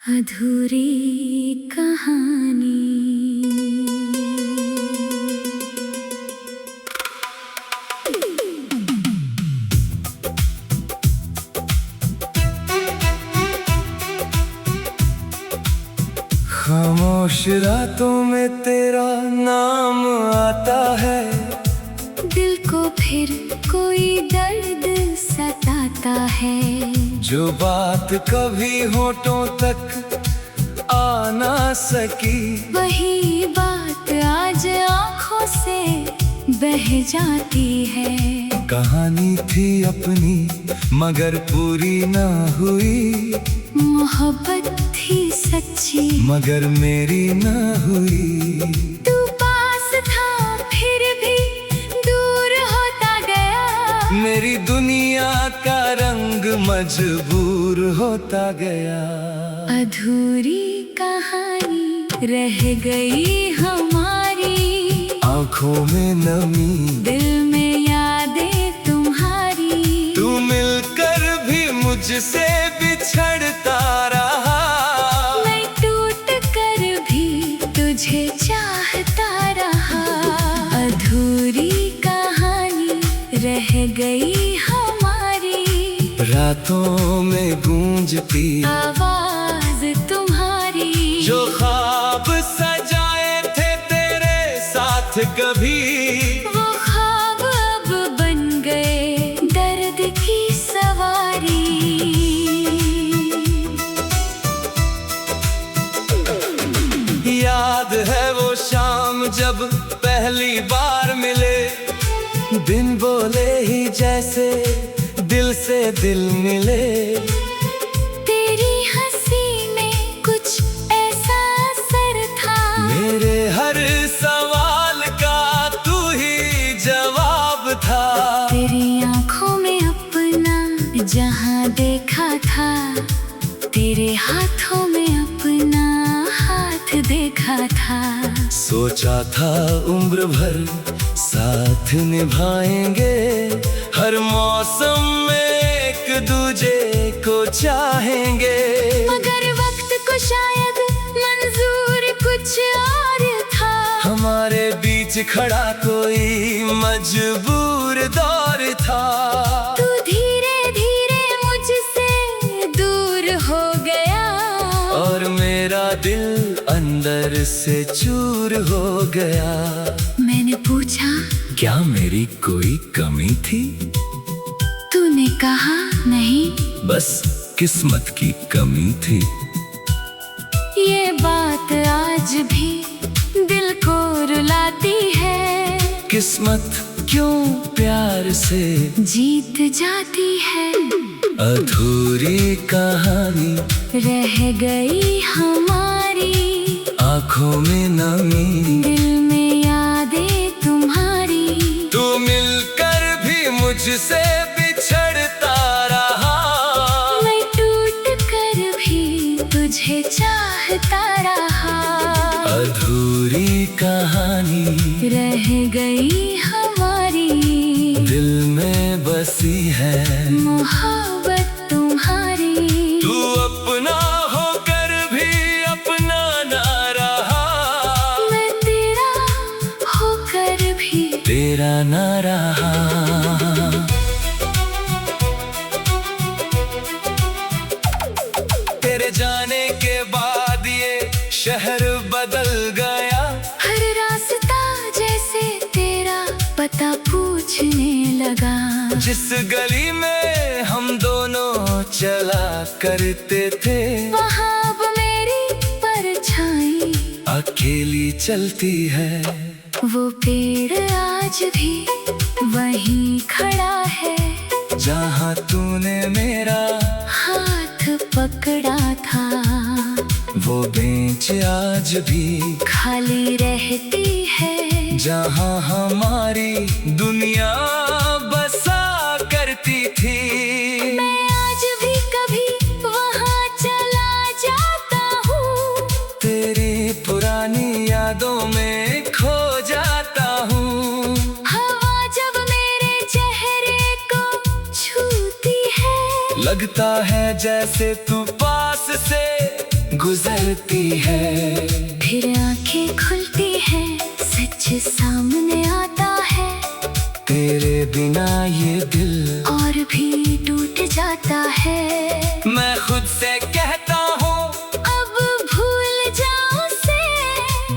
अधूरी कहानी। खामोश रातों में तेरा नाम आता है, दिल को फिर कोई दर्द सताता है। जो बात कभी होठों तक आ ना सकी, वही बात आज आँखों से बह जाती है। कहानी थी अपनी मगर पूरी ना हुई, मोहब्बत थी सच्ची मगर मेरी ना हुई। तू पास था फिर भी दूर होता गया, मेरी दुनिया का रंग मजबूर होता गया। अधूरी कहानी रह गई हमारी, आँखों में नमी, दिल में यादें तुम्हारी। तू मिलकर भी मुझसे बिछड़ता रहा, मैं टूट कर भी तुझे चाहता रहा। अधूरी कहानी रह गई हमारी, रातों में गूंजती आवाज तुम्हारी। जो ख्वाब सजाए थे तेरे साथ कभी, वो ख्वाब अब बन गए दर्द की सवारी। याद है वो शाम जब पहली बार मिले, बिन बोले ही जैसे दिल से दिल मिले। तेरी हंसी में कुछ ऐसा असर था, मेरे हर सवाल का तू ही जवाब था। तेरी आंखों में अपना जहां देखा था, तेरे हाथों में अपना हाथ देखा था। सोचा था उम्र भर साथ निभाएंगे, हर मौसम में एक दूजे को चाहेंगे। मगर वक्त को शायद मंजूर कुछ और था, हमारे बीच खड़ा कोई मजबूर दौर था। तू धीरे धीरे मुझसे दूर हो गया, और मेरा दिल अंदर से चूर हो गया। मैंने पूछा क्या मेरी कोई कमी थी? तूने कहा नहीं, बस किस्मत की कमी थी। ये बात आज भी दिल को रुलाती है। किस्मत क्यों प्यार से जीत जाती है। अधूरी कहानी रह गई हमारी, आँखों में नमी, दिल में यादें तुम्हारी। तू मिलकर भी मुझसे बिछड़ता रहा, मैं टूट कर भी तुझे चाहता रहा। अधूरी कहानी रह गई हमारी, दिल में बसी है मोहब्बत तुम्हारी। तू अपना होकर भी अपना ना रहा, मैं तेरा होकर भी तेरा ना रहा। तेरे जाने के बाद ये शहर बदल गया, हर रास्ता जैसे तेरा पता पूछने लगा। जिस गली में हम दोनों चला करते थे, वहाँ अब मेरी परछाई अकेली चलती है। वो पेड़ आज भी वहीं खड़ा है, जहाँ तूने मेरा हाथ पकड़ा था। वो बेंच आज भी खाली रहती है, जहाँ हमारी दुनिया बसा करती थी। मैं आज भी कभी वहाँ चला जाता हूँ, तेरी पुरानी यादों में खो जाता हूँ। हवा जब मेरे चेहरे को छूती है, लगता है जैसे तू पास से गुजरती है। फिर आंखें खुलती है, सच सामने आता है। तेरे बिना ये दिल और भी टूट जाता है। मैं खुद से कहता हूँ अब भूल जाओ उसे।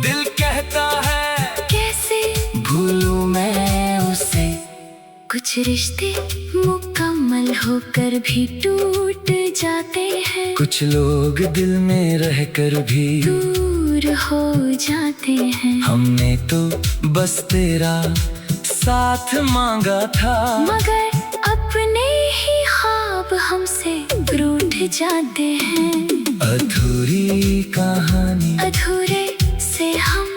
दिल कहता है कैसे भूलूं मैं उसे। कुछ रिश्ते मुकम्मल होकर भी टूट जाते हैं। कुछ लोग दिल में रहकर भी दूर हो जाते हैं। हमने तो बस तेरा साथ मांगा था, मगर अपने ही ख्वाब हमसे रूठ जाते हैं। अधूरी कहानी अधूरे से हम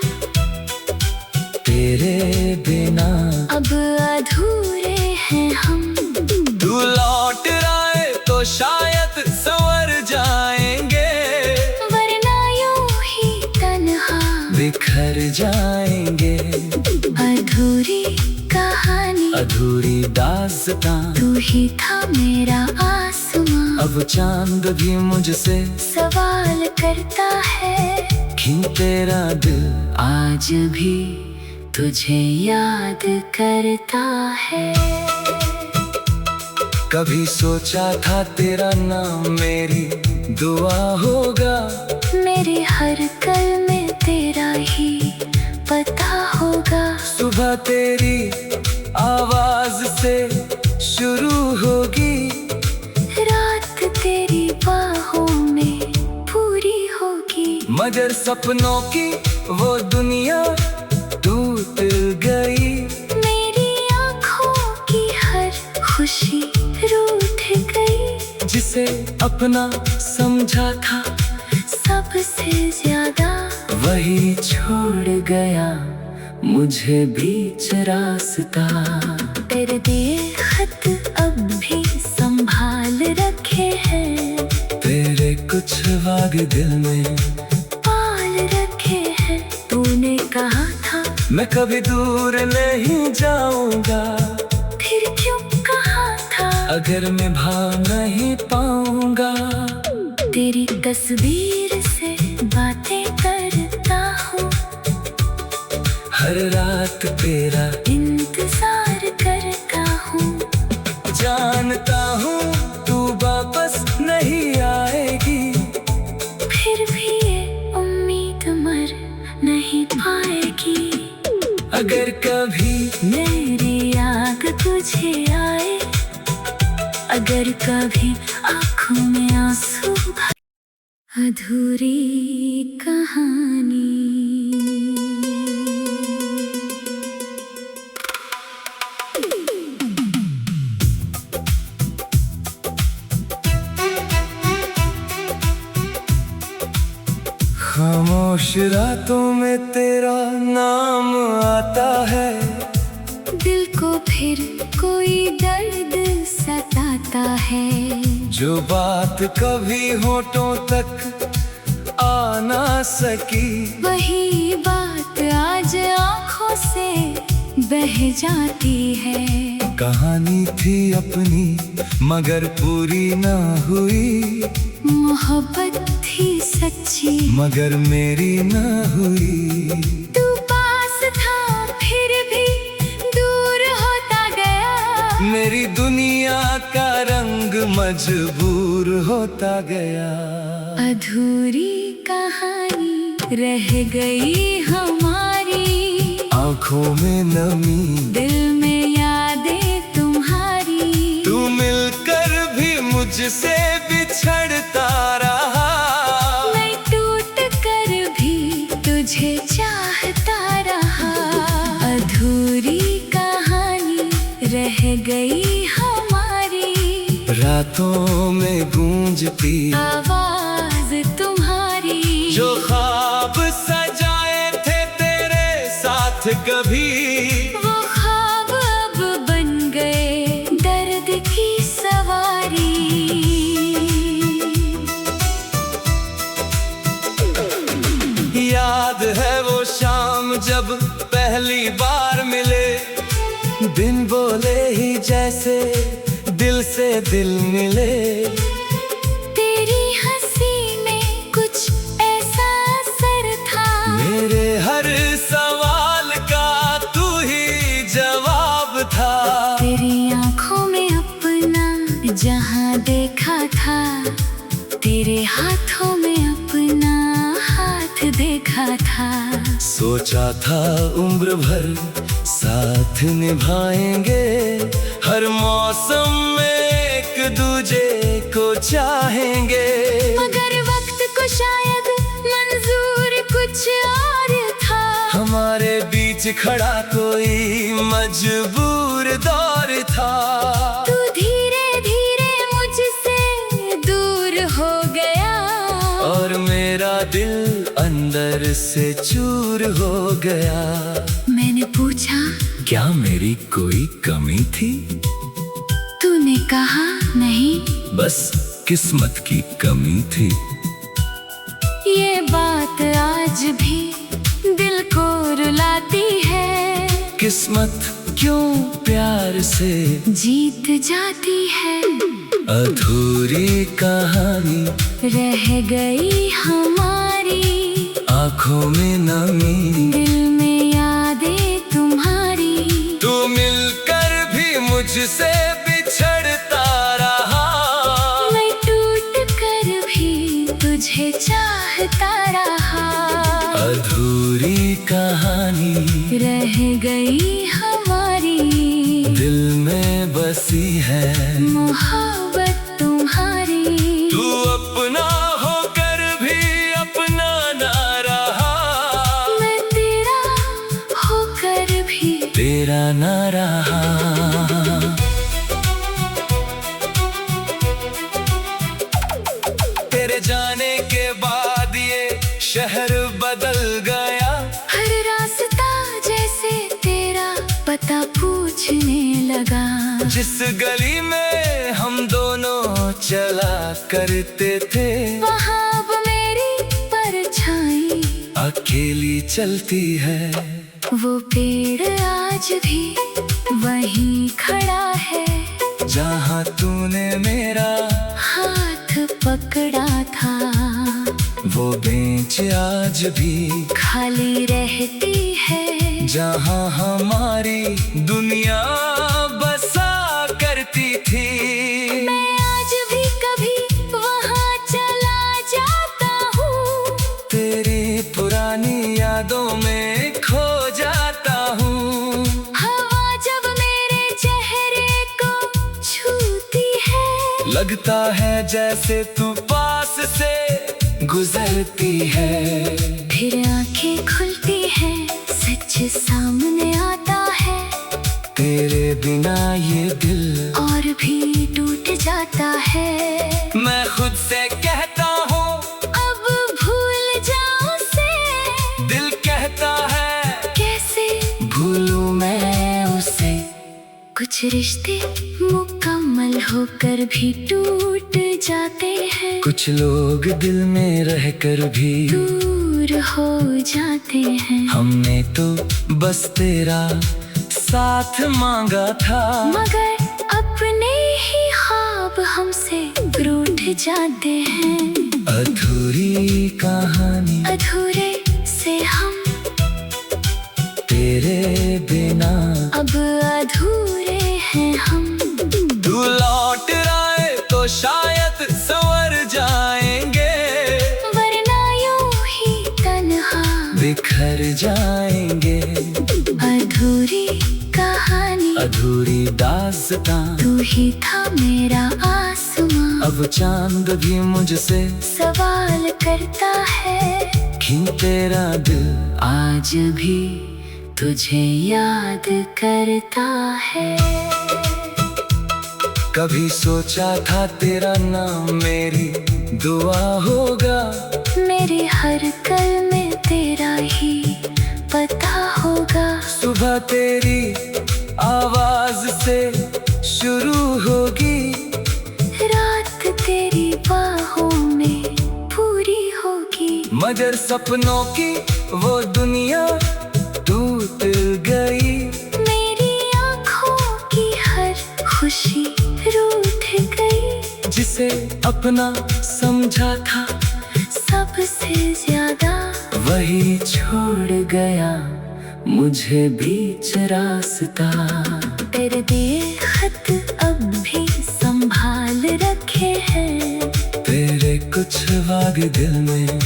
तेरे बिना अब अधूरे हैं हम। तू लौट आए तो शायद संवर जाएंगे, वरना यूं ही तन्हा बिखर जाएंगे। अधूरी कहानी अधूरी दास्तां तू ही था मेरा आसमां। अब चांद भी मुझसे सवाल करता है क्यों तेरा दिल आज भी तुझे याद करता है। कभी सोचा था तेरा नाम मेरी दुआ होगा, मेरे हर कल में तेरा ही पता होगा। सुबह तेरी आवाज से शुरू होगी, रात तेरी बाहों में पूरी होगी। मगर सपनों की वो दुनिया टूट गई। मेरी आँखों की हर खुशी रूठ गई। जिसे अपना समझा था सबसे ज्यादा वही छोड़ गया मुझे बीच रास्ता। तेरे दिए खत अब भी संभाल रखे हैं। तेरे कुछ वाग दिल में पाल रखे हैं। तूने कहा था मैं कभी दूर नहीं जाऊंगा, फिर क्यों कहा था अगर निभा नहीं पाऊंगा। तेरी तस्वीर से बातें करता हूँ, हर रात तेरा इंतजार करता हूँ। जानता हूँ तू वापस नहीं आएगी, फिर भी ये उम्मीद मर नहीं पाएगी। अगर कभी मेरी याद तुझे आए, अगर कभी आँखों में आंसू भरे। अधूरी कहानी। खामोश रातों में तेरा नाम आता है। दिल को फिर कोई दर्द सताता है। जो बात कभी होठों तक आ ना सकी, वही बात आज आँखों से बह जाती है। कहानी थी अपनी मगर पूरी ना हुई, मोहब्बत थी सच्ची मगर मेरी ना हुई। तू पास था फिर भी दूर होता गया। मेरी दुनिया का रंग मजबूर होता गया। अधूरी कहानी रह गई हमारी, आँखों में नमी दिल में यादें तुम्हारी। तू मिलकर भी मुझसे बिछड़ता रहा, मैं टूट कर भी तुझे चाहता रहा। अधूरी कहानी रह गई हमारी, रातों में गूंजती आवाज तुम्हारी। जो ख्वाब सजाए थे तेरे साथ कभी, वो ख्वाब अब बन गए दर्द की सवारी। याद है वो शाम जब पहली बार मिले, बिन बोले ही जैसे दिल से दिल मिले। तेरी हंसी में कुछ तेरे हाथों में अपना हाथ देखा था। सोचा था उम्र भर साथ निभाएंगे, हर मौसम में एक दूजे को चाहेंगे। मगर वक्त को शायद मंजूर कुछ और था, हमारे बीच खड़ा कोई मजबूर दौर था। तू धीरे धीरे मुझसे दूर हो गया, और मेरा दिल अंदर से चूर हो गया। मैंने पूछा, क्या मेरी कोई कमी थी? तूने कहा नहीं, बस किस्मत की कमी थी। ये बात आज भी दिल को रुलाती है। किस्मत क्यों प्यार से जीत जाती है। अधूरी कहानी रह गई हमारी, आंखों में नमी, दिल में यादें तुम्हारी। तू मिलकर भी मुझसे बिछड़ता रहा, मैं टूट कर भी तुझे चाहता रहा। अधूरी कहानी रह गई हमारी, दिल में बसी है मोहब्बत तुम्हारी। तू अपना होकर भी अपना ना रहा, मैं तेरा होकर भी तेरा ना रहा। तेरे जाने के बाद ये शहर बदल गया, हर रास्ता जैसे तेरा पता पूछने लगा। जिस गली में हम दोनों चला करते थे, वहाँ अब मेरी परछाई अकेली चलती है। वो पेड़ आज भी वहीं खड़ा है, जहाँ तूने मेरा हाथ पकड़ा था। वो बेंच आज भी खाली रहती है, जहाँ हमारी दुनिया बसा करती थी। मैं आज भी कभी वहाँ चला जाता हूँ, तेरी पुरानी यादों में खो जाता हूँ। हवा जब मेरे चेहरे को छूती है, लगता है जैसे तू पास से गुजरती है। फिर आंखें खुलती है, सच सामने आता है। तेरे बिना ये दिल और भी टूट जाता है। मैं खुद से कहता हूँ अब भूल जाऊं से, दिल कहता है कैसे भूलूं मैं उसे। कुछ रिश्ते मुकम्मल होकर भी टूट जाते हैं, कुछ लोग दिल में रहकर भी दूर हो जाते हैं। हमने तो बस तेरा साथ मांगा था, मगर अपने ही ख्वाब हमसे रूठ जाते हैं। अधूरी कहानी अधूरे से हम तेरे बिना, अब अधूरे हैं हम। तू लौट आए तो शायद संवर जाएंगे, वरना यूं ही तन्हा बिखर जाएंगे। अधूरी कहानी, अधूरी दास्तां, तू ही था मेरा आसमां। अब चांद भी मुझसे सवाल करता है, क्यों तेरा दिल आज भी तुझे याद करता है। कभी सोचा था तेरा नाम मेरी दुआ होगा, मेरे हर कल में तेरा ही पता होगा। सुबह तेरी आवाज से शुरू होगी, रात तेरी बाहों में पूरी होगी। मगर सपनों की वो दुनिया टूट गई, मेरी आँखों की हर खुशी रूठ गई। जिसे अपना समझा था सबसे ज्यादा वही छोड़ गया मुझे बीच रास्ता। तेरे दिए खत अब भी संभाल रखे हैं, तेरे कुछ सुहाग दिल में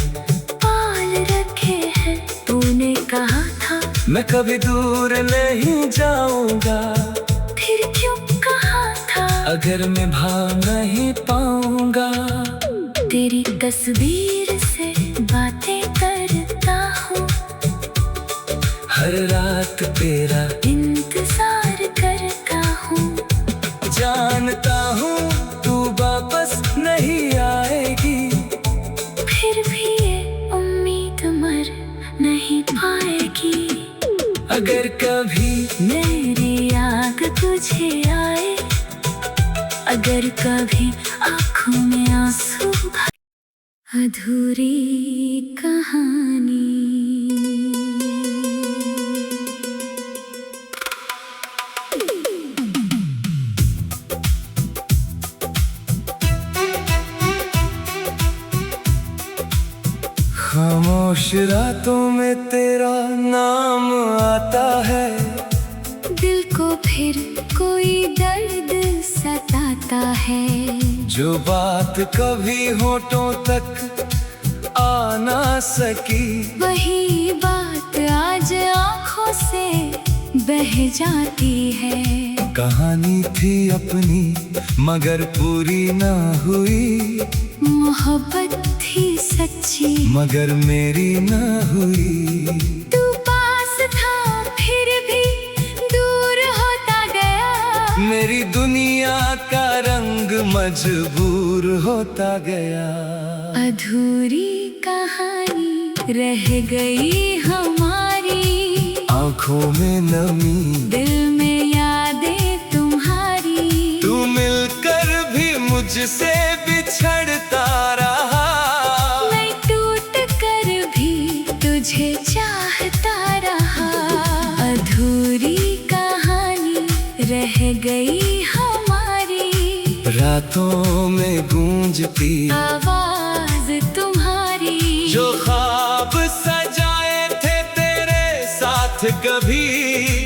पाल रखे हैं। तूने कहा था मैं कभी दूर नहीं जाऊंगा, फिर क्यों कहा था? अगर निभा नहीं पाऊंगा। तेरी तस्वीर से बातें करता हूँ, हर रात तेरा इंतजार करता हूँ। जानता हूँ तू वापस नहीं आएगी, फिर भी ये उम्मीद मर नहीं पाएगी। अगर कभी मेरी याद तुझे आए, अगर कभी आँखों में आंसू भरे, अधूरी कहानी। खामोश रातों में तेरा नाम आता है, दिल को फिर कोई दर्द सताता है। जो बात कभी होठों तक आ ना सकी, वही बात आज आँखों से बह जाती है। कहानी थी अपनी मगर पूरी ना हुई, मोहब्बत थी सच्ची मगर मेरी ना हुई। तू पास था फिर भी दूर होता गया, मेरी दुनिया का रंग मजबूर होता गया। अधूरी कहानी रह गई हमारी, आँखों में नमी, दिल में यादें तुम्हारी। तू मिलकर भी मुझसे बिछड़ता रहा, मैं टूट कर भी तुझे चाहता रहा। अधूरी कहानी रह गई हमारी, रातों में गूंजती आवाज तुम्हारी। जो ख्वाब सजाए थे तेरे साथ कभी,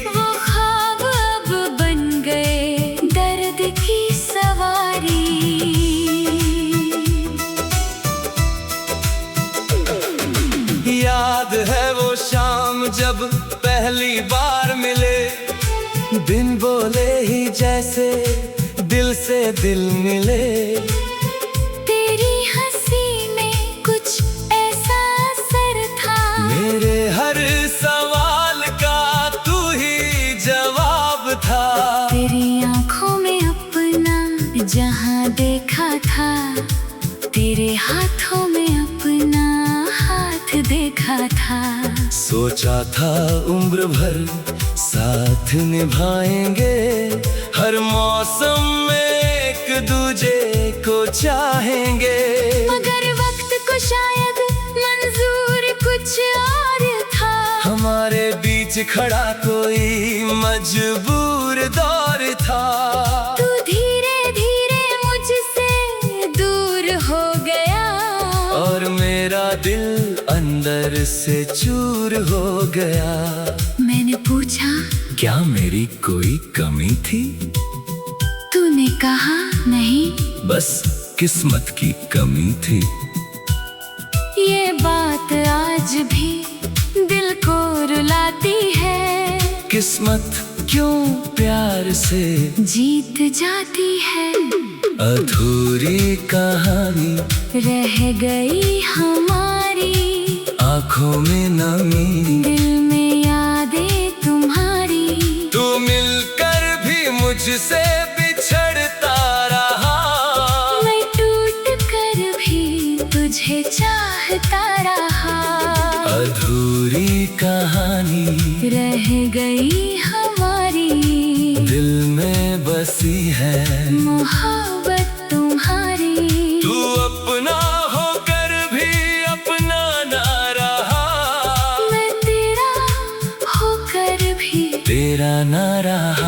वो ख्वाब अब बन गए दर्द की सवारी। याद है वो शाम जब पहली बार मिले, बिन बोले ही जैसे दिल से दिल मिले। तेरी हंसी में कुछ ऐसा असर था, मेरे हर सवाल का तू ही जवाब था। तेरी आंखों में अपना जहां देखा था, तेरे हाथों में अपना हाथ देखा था। सोचा था उम्र भर साथ निभाएंगे, हर मौसम में एक दूजे को चाहेंगे। मगर वक्त को शायद मंजूर कुछ और था, हमारे बीच खड़ा कोई मजबूर दौर था। तू धीरे धीरे मुझसे दूर हो गया, और मेरा दिल अंदर से चूर हो गया। मैंने पूछा क्या मेरी कोई कमी थी? तूने कहा नहीं, बस किस्मत की कमी थी। ये बात आज भी दिल को रुलाती है। किस्मत क्यों प्यार से जीत जाती है, अधूरी कहानी रह गई हमारी। आँखों में नमी, दिल में यादें तुम्हारी। तू मिलकर भी मुझसे बिछड़ता रहा, मैं टूट कर भी तुझे चाहता रहा। अधूरी कहानी रह गई हमारी, दिल में बसी है मोहब्बत तुम्हारी। तू अपना होकर भी अपना ना रहा, मैं तेरा होकर भी तेरा ना रहा।